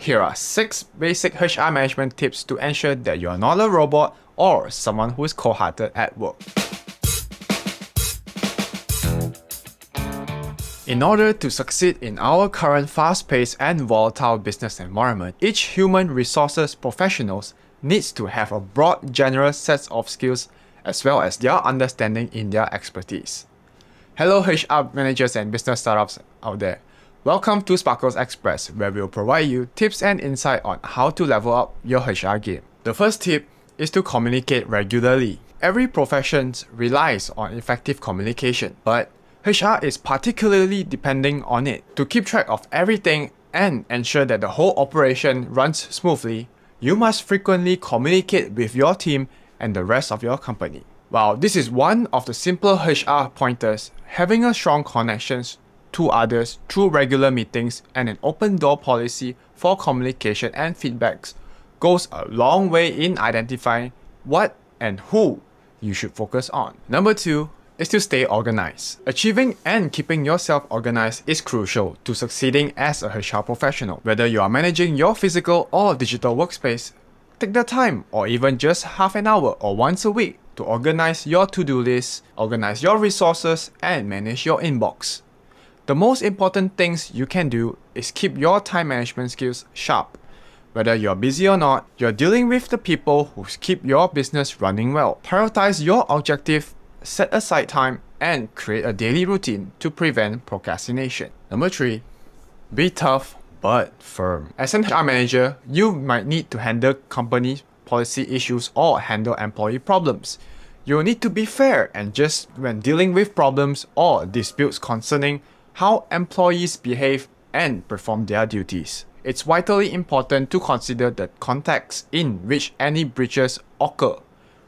here are 6 basic HR management tips to ensure that you are not a robot or someone who is cold-hearted at work. In order to succeed in our current fast-paced and volatile business environment, each human resources professionals needs to have a broad general set of skills as well as their understanding in their expertise. Hello HR managers and business startups out there. Welcome to Sparkles Express, where we'll provide you tips and insight on how to level up your HR game. The first tip is to communicate regularly. Every profession relies on effective communication, but HR is particularly depending on it. To keep track of everything and ensure that the whole operation runs smoothly, you must frequently communicate with your team and the rest of your company. While this is one of the simpler HR pointers, having a strong connections to others through regular meetings and an open door policy for communication and feedbacks goes a long way in identifying what and who you should focus on. Number 2 is to stay organized. Achieving and keeping yourself organized is crucial to succeeding as a HR professional. Whether you are managing your physical or digital workspace, take the time or even just half an hour or once a week to organize your to-do list, organize your resources, and manage your inbox. The most important things you can do is keep your time management skills sharp. Whether you're busy or not, you're dealing with the people who keep your business running well. Prioritize your objective, set aside time, and create a daily routine to prevent procrastination. Number 3, be tough but firm. As an HR manager, you might need to handle company policy issues or handle employee problems. You need to be fair and just when dealing with problems or disputes concerning how employees behave and perform their duties. It's vitally important to consider the context in which any breaches occur.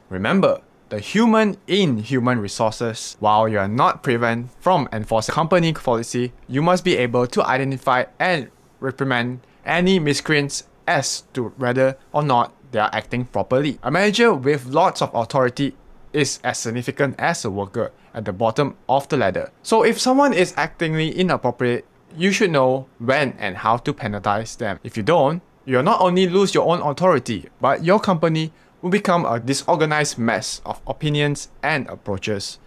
Remember, the human in human resources. While you are not prevent from enforcing company policy, you must be able to identify and reprimand any miscreants as to whether or not they are acting properly. A manager with lots of authority is as significant as a worker at the bottom of the ladder. So if someone is actingly inappropriate, you should know when and how to penalize them. If you don't, you'll not only lose your own authority, but your company will become a disorganized mess of opinions and approaches,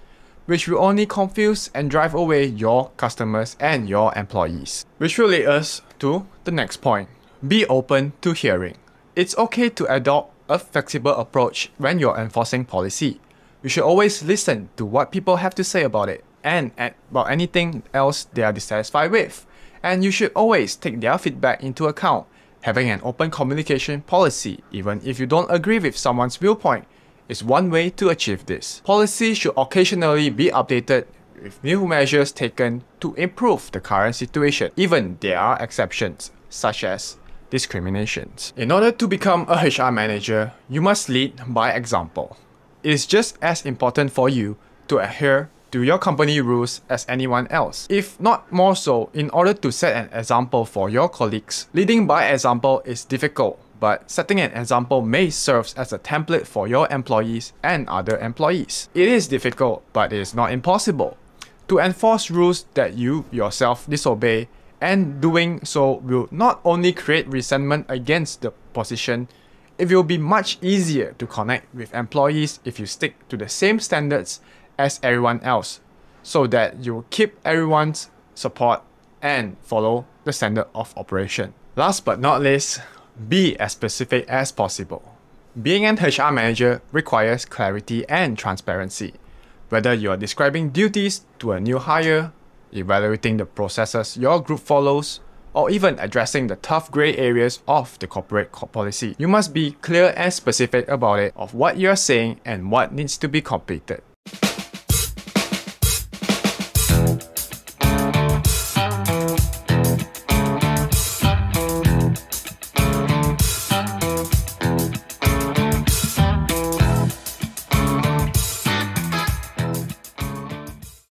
which will only confuse and drive away your customers and your employees. Which will lead us to the next point. Be open to hearing. It's okay to adopt a flexible approach when you're enforcing policy. You should always listen to what people have to say about it and about anything else they are dissatisfied with. And you should always take their feedback into account. Having an open communication policy, even if you don't agree with someone's viewpoint, is one way to achieve this. Policy should occasionally be updated with new measures taken to improve the current situation. Even there are exceptions, such as discriminations. In order to become a HR manager, you must lead by example. It is just as important for you to adhere to your company rules as anyone else, if not more so, in order to set an example for your colleagues. Leading by example is difficult, but setting an example may serve as a template for your employees and other employees. It is difficult, but it is not impossible. To enforce rules that you yourself disobey, and doing so will not only create resentment against the position, it will be much easier to connect with employees if you stick to the same standards as everyone else, so that you will keep everyone's support and follow the standard of operation. Last but not least, be as specific as possible. Being an HR manager requires clarity and transparency. Whether you are describing duties to a new hire, evaluating the processes your group follows, or even addressing the tough gray areas of the corporate policy, you must be clear and specific about it, of what you are saying and what needs to be completed.